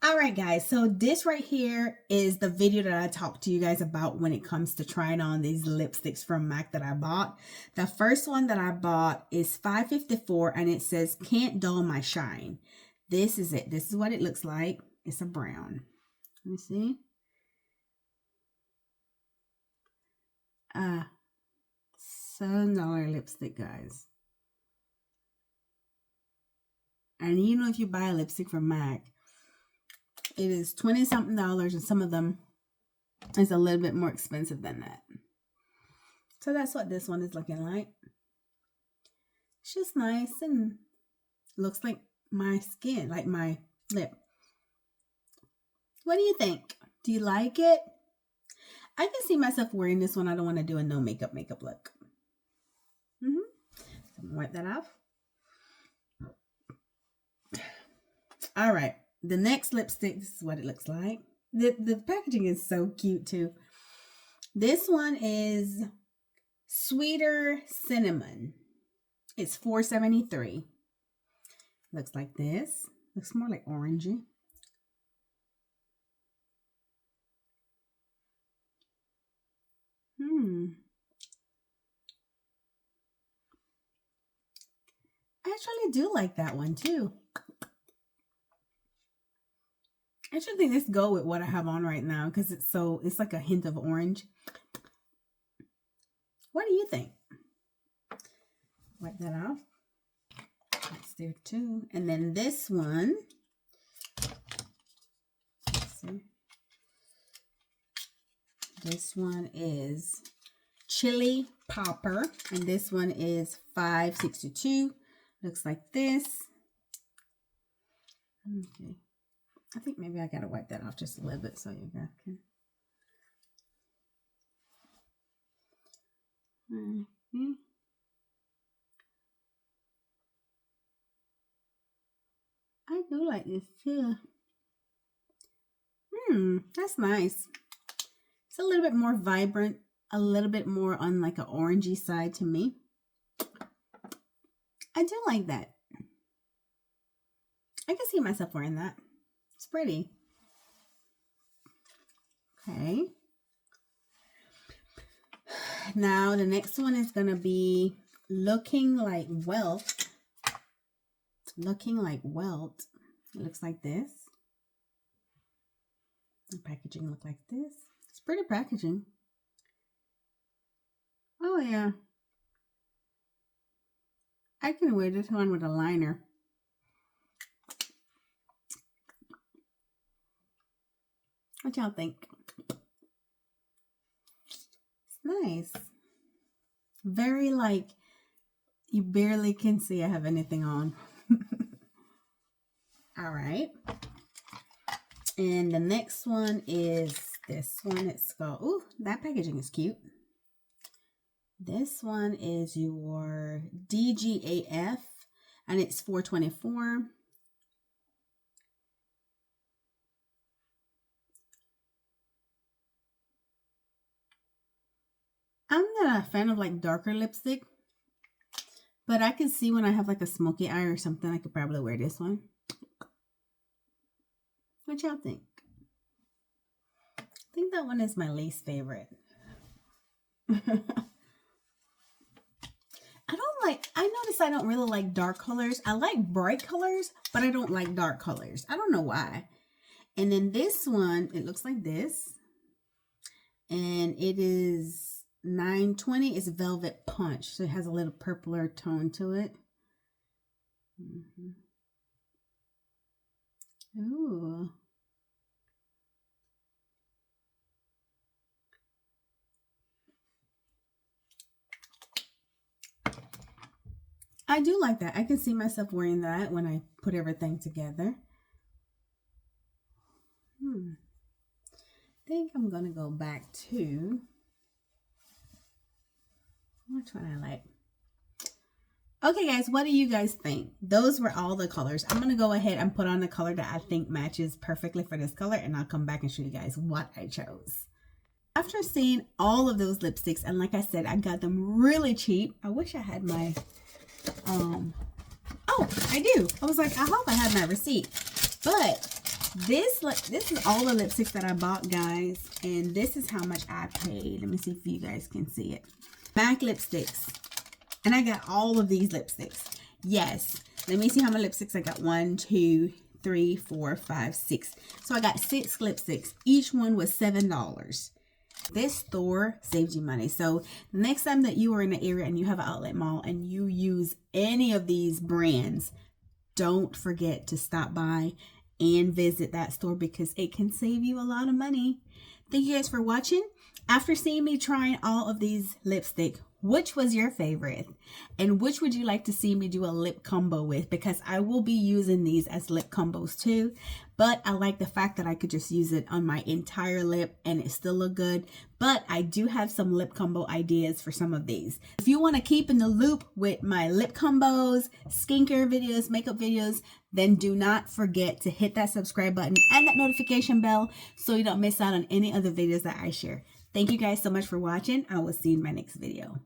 All right, guys, so this right here is the video that I talked to you guys about when it comes to trying on these lipsticks from MAC that I bought. The first one that I bought is $5.54 and it says Can't Dull My Shine. This is it. This is what it looks like. It's a brown. Let me see. $7 lipstick, guys. And you know, if you buy a lipstick from MAC, it is $20-something, and some of them is a little bit more expensive than that. So that's what this one is looking like. It's just nice and looks like my skin, like my lip. What do you think? Do you like it? I can see myself wearing this one. I don't want to do a no makeup look. So I'm gonna wipe that off. All right. The next lipstick, this is what it looks like. The packaging is so cute too. This one is Sweeter Cinnamon. It's $4.73. Looks like this. Looks more like orangey. I actually do like that one too. I actually think this go with what I have on right now because it's like a hint of orange. What do you think? Wipe that off. That's there too. And then this one. Let's see. This one is Chili Popper. And this one is $5.62. Looks like this. Okay. I think maybe I gotta wipe that off just a little bit so you guys can. I do like this too. That's nice. It's a little bit more vibrant, a little bit more on like an orangey side to me. I do like that. I can see myself wearing that. It's pretty. Okay. Now the next one is going to be Looking Like Wealth. Looking Like Wealth. It looks like this. The packaging looks like this. It's pretty packaging. Oh yeah. I can wear this one with a liner. What y'all think? It's nice. Very like, you barely can see I have anything on. All right. And the next one is this one. It's called, ooh, that packaging is cute. This one is your DGAF and it's $4.24. I'm not a fan of like darker lipstick, but I can see when I have like a smoky eye or something, I could probably wear this one. What y'all think? I think that one is my least favorite. I notice I don't really like dark colors. I like bright colors, but I don't like dark colors. I don't know why. And then this one, it looks like this. And it is $9.20. It's Velvet Punch. So it has a little purpler tone to it. Ooh. I do like that. I can see myself wearing that when I put everything together. I think I'm going to go back to, which one I like. Okay, guys, what do you guys think? Those were all the colors. I'm going to go ahead and put on the color that I think matches perfectly for this color, and I'll come back and show you guys what I chose. After seeing all of those lipsticks, and like I said, I got them really cheap. I wish I had my, oh, I do. I was like, I hope I had my receipt. But This is all the lipsticks that I bought, guys, and this is how much I paid. Let me see if you guys can see it. MAC lipsticks, and I got all of these lipsticks. Yes, let me see how many lipsticks I got. 1, 2, 3, 4, 5, 6. So I got 6 lipsticks. Each one was $7. This store saves you money. So next time that you are in the area and you have an outlet mall and you use any of these brands, don't forget to stop by and visit that store because it can save you a lot of money. Thank you guys for watching. After seeing me trying all of these lipstick, which was your favorite? And which would you like to see me do a lip combo with? Because I will be using these as lip combos too. But I like the fact that I could just use it on my entire lip and it still look good. But I do have some lip combo ideas for some of these. If you want to keep in the loop with my lip combos, skincare videos, makeup videos, then do not forget to hit that subscribe button and that notification bell so you don't miss out on any other videos that I share. Thank you guys so much for watching. I will see you in my next video.